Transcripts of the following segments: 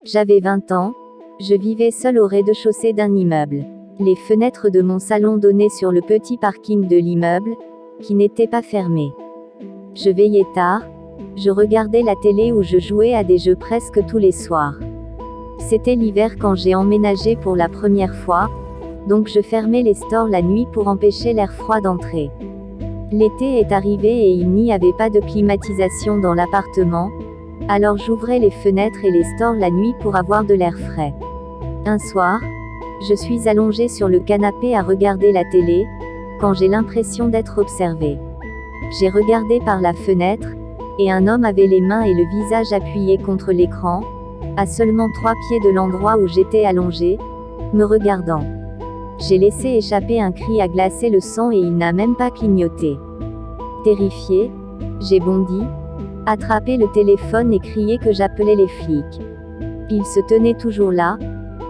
J'avais 20 ans, je vivais seule au rez-de-chaussée d'un immeuble. Les fenêtres de mon salon donnaient sur le petit parking de l'immeuble, qui n'était pas fermé. Je veillais tard, je regardais la télé ou je jouais à des jeux presque tous les soirs. C'était l'hiver quand j'ai emménagé pour la première fois, donc je fermais les stores la nuit pour empêcher l'air froid d'entrer. L'été est arrivé et il n'y avait pas de climatisation dans l'appartement, alors j'ouvrais les fenêtres et les stores la nuit pour avoir de l'air frais. Un soir, je suis allongée sur le canapé à regarder la télé, quand j'ai l'impression d'être observée. J'ai regardé par la fenêtre, et un homme avait les mains et le visage appuyés contre l'écran, à seulement 3 pieds de l'endroit où j'étais allongée, me regardant. J'ai laissé échapper un cri à glacer le sang et il n'a même pas clignoté. Terrifiée, j'ai bondi, attrapé le téléphone et crié que j'appelais les flics. Il se tenait toujours là,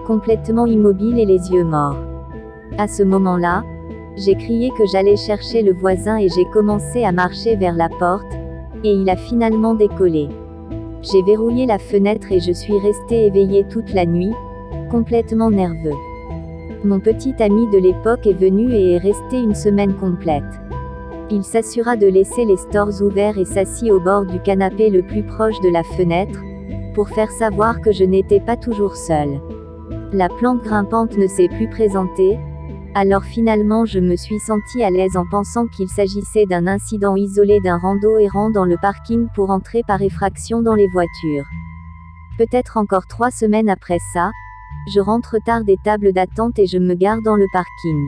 complètement immobile et les yeux morts. À ce moment-là, j'ai crié que j'allais chercher le voisin et j'ai commencé à marcher vers la porte, et il a finalement décollé. J'ai verrouillé la fenêtre et je suis restée éveillée toute la nuit, complètement nerveux. Mon petit ami de l'époque est venu et est resté une semaine complète. Il s'assura de laisser les stores ouverts et s'assit au bord du canapé le plus proche de la fenêtre, pour faire savoir que je n'étais pas toujours seule. La plante grimpante ne s'est plus présentée, alors finalement je me suis sentie à l'aise en pensant qu'il s'agissait d'un incident isolé d'un rando errant dans le parking pour entrer par effraction dans les voitures. Peut-être encore 3 semaines après ça, je rentre tard des tables d'attente et je me gare dans le parking.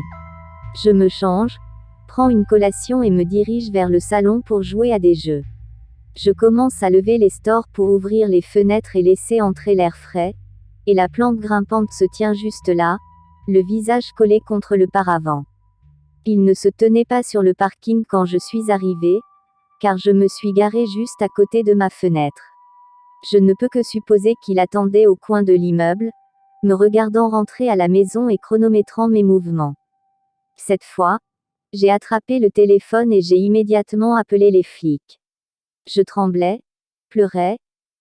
Je me change, prends une collation et me dirige vers le salon pour jouer à des jeux. Je commence à lever les stores pour ouvrir les fenêtres et laisser entrer l'air frais, et la plante grimpante se tient juste là, le visage collé contre le paravent. Il ne se tenait pas sur le parking quand je suis arrivée, car je me suis garée juste à côté de ma fenêtre. Je ne peux que supposer qu'il attendait au coin de l'immeuble, me regardant rentrer à la maison et chronométrant mes mouvements. Cette fois, j'ai attrapé le téléphone et j'ai immédiatement appelé les flics. Je tremblais, pleurais,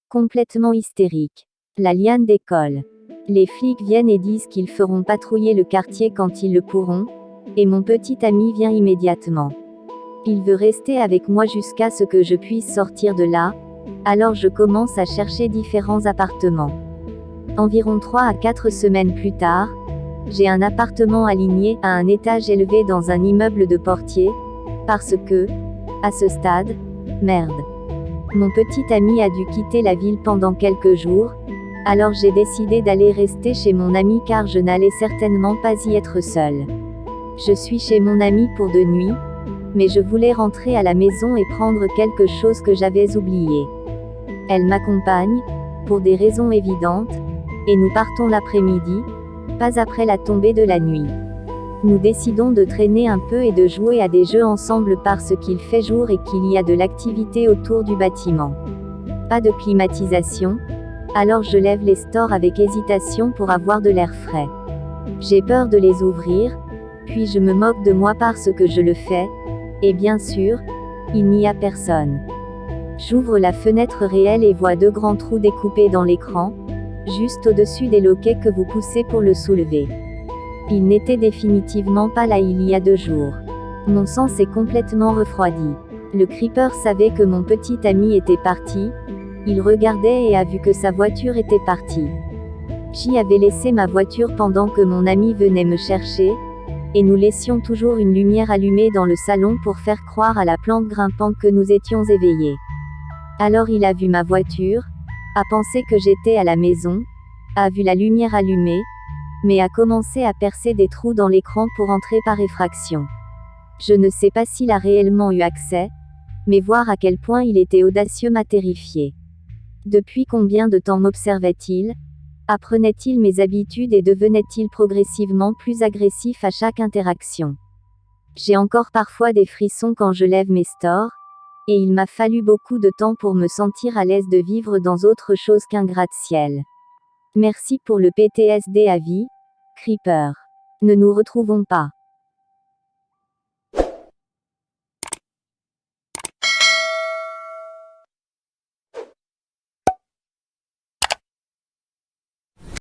complètement hystérique. La liane décolle. Les flics viennent et disent qu'ils feront patrouiller le quartier quand ils le pourront, et mon petit ami vient immédiatement. Il veut rester avec moi jusqu'à ce que je puisse sortir de là, alors je commence à chercher différents appartements. Environ 3 à 4 semaines plus tard, j'ai un appartement aligné à un étage élevé dans un immeuble de portier, parce que, à ce stade, merde. Mon petit ami a dû quitter la ville pendant quelques jours, alors j'ai décidé d'aller rester chez mon ami car je n'allais certainement pas y être seule. Je suis chez mon ami pour 2 nuits, mais je voulais rentrer à la maison et prendre quelque chose que j'avais oublié. Elle m'accompagne, pour des raisons évidentes, et nous partons l'après-midi, pas après la tombée de la nuit. Nous décidons de traîner un peu et de jouer à des jeux ensemble parce qu'il fait jour et qu'il y a de l'activité autour du bâtiment. Pas de climatisation, alors je lève les stores avec hésitation pour avoir de l'air frais. J'ai peur de les ouvrir, puis je me moque de moi parce que je le fais, et bien sûr, il n'y a personne. J'ouvre la fenêtre réelle et vois 2 grands trous découpés dans l'écran, juste au-dessus des loquets que vous poussez pour le soulever. Il n'était définitivement pas là il y a 2 jours. Mon sang s'est complètement refroidi. Le creeper savait que mon petit ami était parti, il regardait et a vu que sa voiture était partie. J'y avais laissé ma voiture pendant que mon ami venait me chercher, et nous laissions toujours une lumière allumée dans le salon pour faire croire à la plante grimpante que nous étions éveillés. Alors il a vu ma voiture, a pensé que j'étais à la maison, a vu la lumière allumée, mais a commencé à percer des trous dans l'écran pour entrer par effraction. Je ne sais pas s'il a réellement eu accès, mais voir à quel point il était audacieux m'a terrifié. Depuis combien de temps m'observait-il? Apprenait-il mes habitudes et devenait-il progressivement plus agressif à chaque interaction? J'ai encore parfois des frissons quand je lève mes stores, et il m'a fallu beaucoup de temps pour me sentir à l'aise de vivre dans autre chose qu'un gratte-ciel. Merci pour le PTSD à vie, Creeper. Ne nous retrouvons pas.